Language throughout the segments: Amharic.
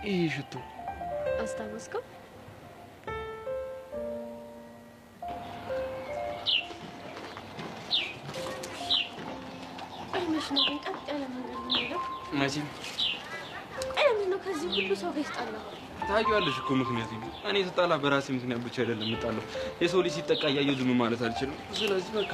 ይሄ ሽቶ አስታወስከው? አይመሽ ነው ግን ቀጥ ያለ መንገድ ነው ያለው። መቼም ነው ከዚህ ሁሉ ሰው ጋር ይጣላል። ታውቂዋለሽ እኮ ምክንያቱም እኔ ተጣላ በራሴ ምክንያት ብቻ አይደለም የምጣለው። የሰው ልጅ ሲጠቃ እያየሁ ዝም ማለት አልችልም። ስለዚህ በቃ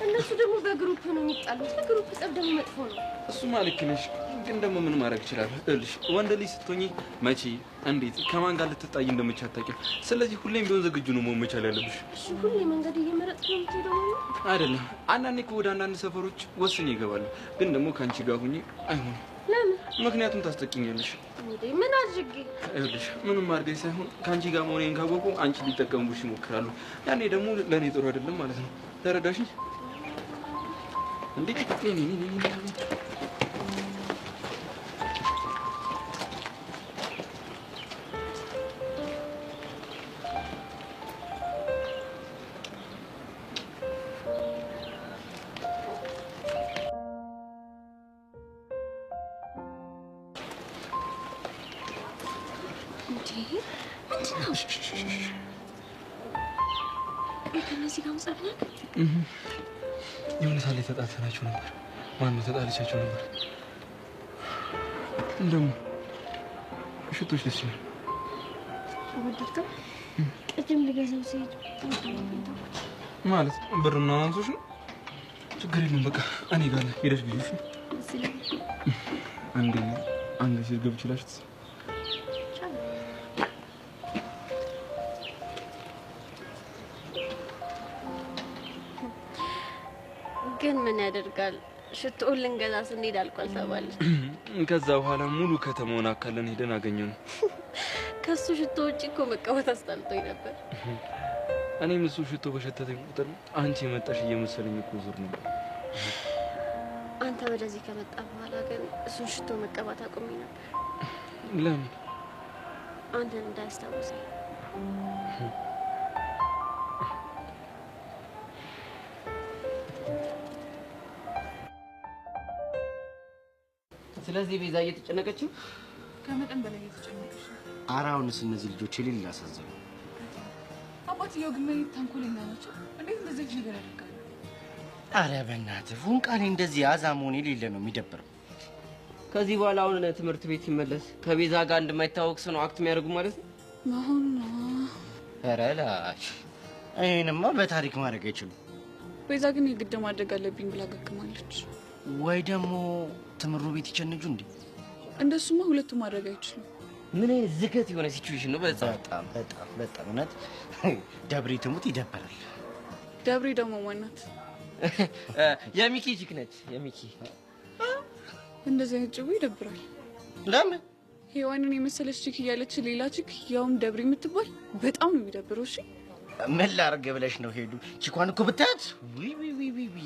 እነሱ ደግሞ በግሩፕ ነው የሚጣሉት። በግሩፕ ጸብ ደግሞ መጥፎ ነው። እሱማ ልክ ነሽ፣ ግን ደግሞ ምን ማድረግ እችላለሁ? እልሽ ወንድ ልጅ ስትሆኚ መቼ እንዴት ከማን ጋር ልትጣይ እንደምትችል አታውቂም። ስለዚህ ሁሌም ቢሆን ዝግጁ ነው መሆን መቻል ያለብሽ። እሺ ሁሌ መንገድ እየመረጥሽ ነው የምትሄደው ማለት አይደለም? አንዳንዴ እኮ ወደ አንዳንድ ሰፈሮች ወስኜ እገባለሁ፣ ግን ደግሞ ከአንቺ ጋር ሁኚ አይሆንም። ለምን? ምክንያቱም ታስጠቂኛለሽ። እንዴ ምን አድርጌ? እልሽ ምንም አድርገሽ ሳይሆን ከአንቺ ጋር መሆኔን ካወቁ አንቺ ሊጠቀሙብሽ ይሞክራሉ። ያኔ ደግሞ ለእኔ ጥሩ አይደለም ማለት ነው። ተረዳሽኝ? እንዴ የሆነ ሳለ ተጣልተናቸው ነበር። ማነው ተጣልቻቸው ነበር። እንደውም ሽቶች ደስ ይላል። ወደድከው? ቅድም ልገዛው ሲሄድ ማለት ብርና አንሶች ነው። ችግር የለም በቃ እኔ ጋር ነህ። ሄደሽ ግዢ። አንዴ ሲል ገብችላሽ ግን ምን ያደርጋል ሽቶውን ልንገዛ ስንሄድ አልቋል ተባለ። ከዛ በኋላ ሙሉ ከተማውን አካለን ሄደን አገኘነው። ከሱ ሽቶ ውጪ እኮ መቀበል አስጠልቶኝ ነበር። እኔም እሱ ሽቶ በሸተተኝ ቁጥር አንቺ መጣሽ እየመሰለኝ እኮ ዙር ነበር። አንተ ወደዚህ ከመጣ በኋላ ግን እሱ ሽቶ መቀባት አቁሜ ነበር። ለምን? አንተን እንዳያስታውሰኝ። ስለዚህ ቤዛ እየተጨነቀች ነው። ከመጠን በላይ እየተጨነቀች ነው። አራውንስ እነዚህ ልጆች የሌለ ያሳዝኑ። አባትየው ግን ምን ተንኮለኛ ናቸው። እንዴት እንደዚህ ነገር ያደርጋሉ? አረ በእናትህ ፉንቃኔ እንደዚህ አዛሞን የሌለ ነው የሚደብረው። ከዚህ በኋላ አሁን ትምህርት ቤት ሲመለስ ከቤዛ ጋር እንደማይታወቅ ሰው ነው አክት የሚያደርጉ ማለት ነው። አሁን ኧረ ላሽ አይንማ በታሪክ ማድረግ አይችሉም። ቤዛ ግን የግድ ማድረግ አለብኝ ብላ ገግማለች። ወይ ደግሞ ትምሩ ቤት ይቸንጁ እንዴ? እንደሱማ ሁለቱም ማድረግ አይችሉም። ምን ዝገት የሆነ ሲቹዌሽን ነው። በጣም እውነት ደብሬ ትሙት ይደበራል። ደብሬ ደግሞ ማናት? የሚኪ ቺክ ነች። የሚኪ እንደዚህ አይነት ጭው ይደብራል። ለምን? ሄዋንን የመሰለች ቺክ እያለች ሌላ ቺክ ያውም ደብሬ የምትባል በጣም ነው የሚደብረው። እሺ ምን ላድርግ ብለሽ ነው? ሄዱ ቺኳን እኮ ብታያት ዊ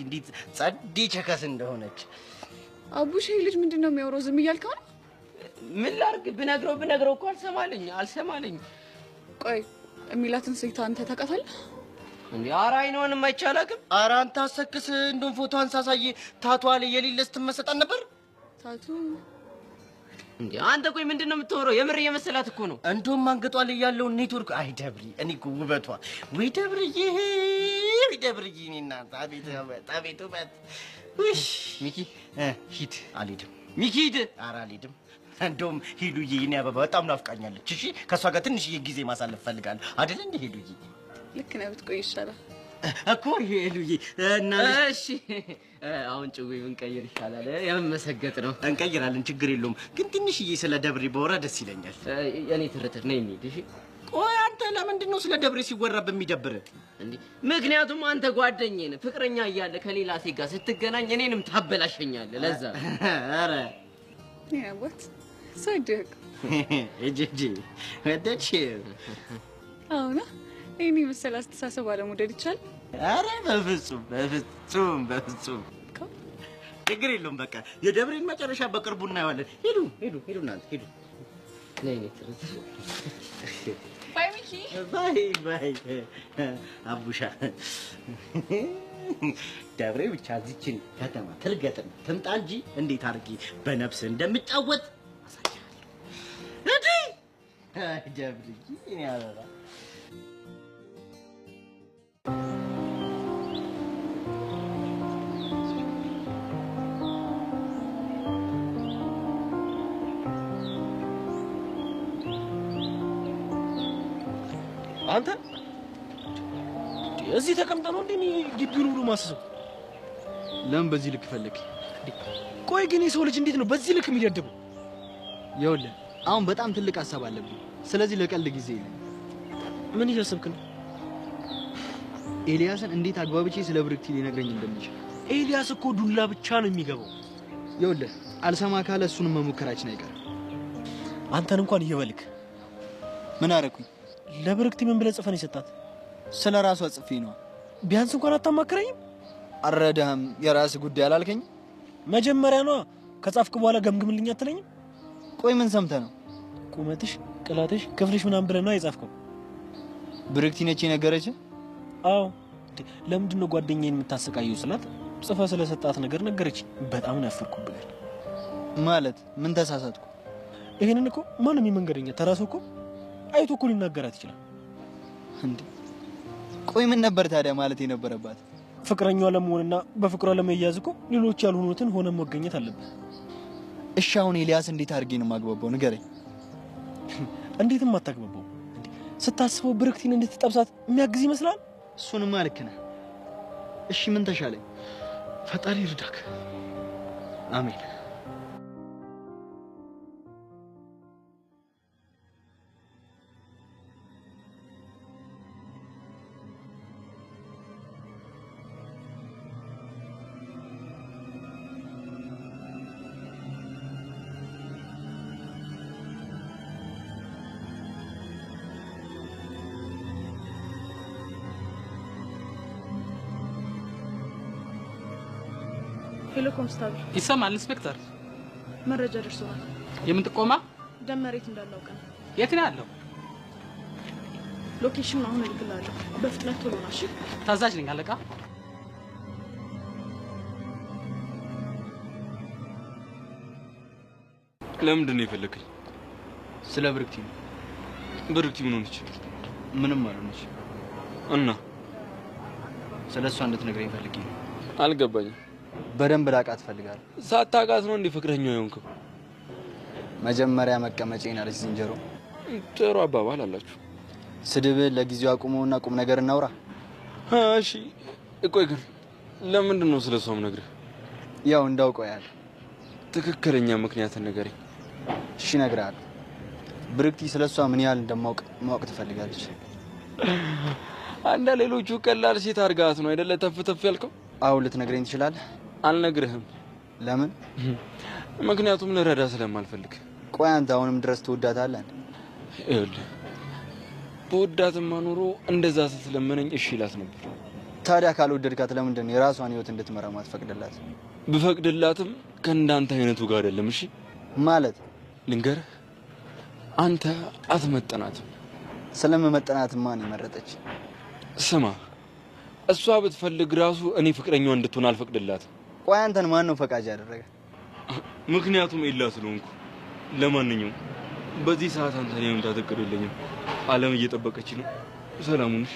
እንዴት ጸዴ ቸከስ እንደሆነች። አቡሽ ይሄ ልጅ ምንድነው የሚያወራው? ዝም እያልከው ነው? ምን ላድርግ? ብነግረው እኮ አልሰማልኝ። ቆይ የሚላትን ሴት አንተ ታውቃታለህ እንዴ? ኧረ አይኗንም አይቻላቅም። ኧረ አንተ አሰክስ። እንደውም ፎቶዋን ሳሳይ ታቷ ላይ የሌለ ስትመሰጣን ነበር። ታቱ እንዴ? አንተ ቆይ ምንድነው የምትወራው? የምር እየመሰላት እኮ ነው። እንደውም አንገቷ ላይ ያለውን ኔትወርክ አይ ደብሪ፣ እኔ እኮ ውበቷ ወይ ደብርዬ እኔ እናንተ አቤት ውበት። ውሽ ሚኪ ሂድ። አልሄድም ሚኪ ሂድ። ኧረ አልሄድም። እንደውም ሄዱዬ የኔ አበባ በጣም ናፍቃኛለች። እሺ ከእሷ ጋር ትንሽዬ ጊዜ ማሳለፍ ፈልጋለሁ። አይደል እንዴ ሄዱዬ? ልክ ነህ። ብትቆይ ይሻላል እኮ ሄዱዬ። እና እሺ አሁን ጭዌ ብንቀይር ይሻላል። የመሰገጥ ነው። እንቀይራለን፣ ችግር የለውም። ግን ትንሽዬ ስለ ደብሬ ባወራ ደስ ይለኛል። የኔ ትርትር ነይ እንሂድ። እሺ ቆይ አንተ ለምንድን ነው ስለ ደብሬ ሲወራ በሚደብር እንዴ? ምክንያቱም አንተ ጓደኛዬ ነህ። ፍቅረኛ እያለ ከሌላ ሴት ጋር ስትገናኝ እኔንም ታበላሸኛለህ። ለዛ ኧረ ያውት ሳይደግ እጄ ወደች አሁን እኔ መሰል አስተሳሰብ አለመውደድ ይቻላል? ኧረ በፍጹም ችግር የለውም። በቃ የደብሬን መጨረሻ በቅርቡ እናየዋለን። ሄዱ እናንተ ሄዱ። ነይ ትርትር ባይ ሚኪ ባይ አቡሻ። ደብሬ ብቻ እዚችን ከተማ ትርገጥና ትምጣ እንጂ እንዴት አድርጌ በነፍስ እንደምጫወት አሳያለሁ። ደብርዬ እኔ አበባ አንተ እዚህ ተቀምጠህ ነው እንዴ ግቢውን ሁሉ ማስሰው? ለምን በዚህ ልክ ፈለክ? ቆይ ግን የሰው ልጅ እንዴት ነው በዚህ ልክ የሚደደበው? ይኸውልህ አሁን በጣም ትልቅ ሐሳብ አለብኝ። ስለዚህ ለቀልድ ጊዜ የለም። ምን እያሰብክ ነው? ኤልያስን እንዴት አግባብቼ ስለ ብርክቲ ሊነግረኝ እንደሚችል። ኤልያስ እኮ ዱላ ብቻ ነው የሚገባው። ይኸውልህ አልሰማ ካለ እሱንም መሞከራችን አይቀርም። አንተን እንኳን እየበልክ ምን አደረኩኝ? ለብርክቲ ምን ብለህ ጽፈን የሰጣት? ስለ ራሷ ጽፌ ነው። ቢያንስ እንኳን አታማክረኝም? አረዳህም የራስ ጉዳይ አላልከኝ? መጀመሪያ ነው ከጻፍክ በኋላ ገምግምልኝ አትለኝም? ቆይ ምን ሰምተህ ነው? ቁመትሽ፣ ቅላትሽ፣ ክፍልሽ ምናምን ብለህ ነው የጻፍከው? ብርክቲ ነች የነገረች? አዎ። ለምንድን ነው ጓደኛዬን የምታሰቃየው ስላት ጽፈ ስለሰጣት ነገር ነገረች። በጣም ነው ያፈርኩብህ። ማለት ምን ተሳሳትኩ? ይሄንን እኮ ማንም የመንገደኛ ተራሱ እኮ አይቶ እኮ ሊናገራት ይችላል። እንዴ ቆይ ምን ነበር ታዲያ ማለት የነበረባት? ፍቅረኛዋ ለመሆንና በፍቅሯ ለመያዝ እኮ ሌሎች ያልሆኑትን ሆነ መገኘት አለበት። እሺ አሁን ኤልያስ እንዴት አድርጌ ነው ማግባባው? ንገረኝ። እንዴትም አታግባባው እንዴ? ስታስበው ብርክቲን እንድትጠብሳት የሚያግዝ ይመስላል? እሱንማ ልክ ነህ። እሺ ምን ተሻለኝ? ፈጣሪ ይርዳክ። አሜን። ሄሎ ኮንስታብል። ይሰማል ኢንስፔክተር? መረጃ ደርሶናል። የምን ጥቆማ? ደም መሬት እንዳለው ቀን የት ነው ያለው? ሎኬሽን አሁን እልክልሃለሁ። በፍጥነት ቶሎ ና እሺ? ታዛዥ ነኝ አለቃ። ለምንድን ነው የፈለከኝ? ስለ ብርክቲ ነው። ብርክቲ ምን ሆነች? ምንም አልሆነች። እና ስለሷ እንድትነግረኝ ፈልጌ ነው። አልገባኝም። በደንብ ላቃት ፈልጋለሁ። ሳታቃት ነው እንዴ ፍቅረኛው የሆንከው? መጀመሪያ መቀመጬን አለች ዝንጀሮ። ጥሩ አባባል አላችሁ። ስድብን ለጊዜው አቁመውና ቁም ነገር እናውራ። እሺ ቆይ ግን ለምንድን ነው ስለሷ የምነግርህ? ያው እንዳውቀው ያህል ትክክለኛ ምክንያት ንገረኝ። እሺ እነግርሃለሁ። ብርክቲ ስለሷ ምን ያህል እንደማውቅ ማወቅ ትፈልጋለች። አንዳ ሌሎቹ ቀላል ሴት አርጋት ነው አይደለ ተፍ ተፍ ያልከው? አሁን ልትነግረኝ ትችላለህ? አልነግርህም። ለምን? ምክንያቱም ልረዳ ስለማልፈልግ። ቆይ አንተ አሁንም ድረስ ትወዳታለህ? ይኸውልህ በወዳትማ ኖሮ እንደዛ ስትለመነኝ እሺ እላት ነበር። ታዲያ ካልወደድካት ለምንድን ነው የራሷን ህይወት እንድትመራ ማትፈቅድላት? ብፈቅድላትም ከእንዳንተ አይነቱ ጋር አይደለም። እሺ ማለት ልንገርህ፣ አንተ አትመጠናትም። ስለመመጠናት ማን ይመረጠች? ስማ እሷ ብትፈልግ ራሱ እኔ ፍቅረኛዋ እንድትሆን አልፈቅድላትም። ቆይ አንተን ማን ነው ፈቃጅ ያደረገ? ምክንያቱም ኤላ ስለሆንኩ። ለማንኛውም በዚህ ሰዓት አንተ እኔ መምጣት እቅድ የለኝም። ዓለም እየጠበቀች ነው። ሰላሙን እሺ።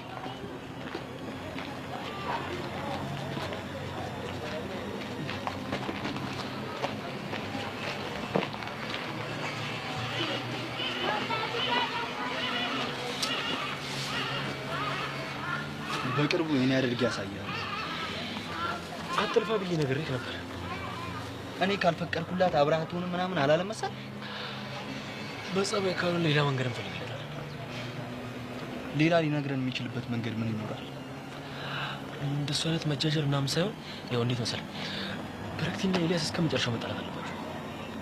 በቅርቡ እኔ አድርጌ ያሳያል። አጥልፋ ብዬ ነግሬህ ነበር። እኔ ካልፈቀድኩላት አብራሃቱን ምናምን አላለም መሰል። በጸባይ ካልሆነ ሌላ መንገድ እንፈልጋለን። ሌላ ሊነግረን የሚችልበት መንገድ ምን ይኖራል? እንደሱ አይነት መጃጀል ምናምን ሳይሆን ያው እንዴት መሰለህ፣ ብርክቲና ኤልያስ እስከመጨረሻው መጣላት አለባቸው።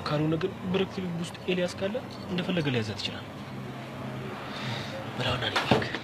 ካልሆነ ግን ብርክቲ ውስጥ ኤልያስ ካለ እንደፈለገ ሊያዛት ይችላል። በላውና እባክህ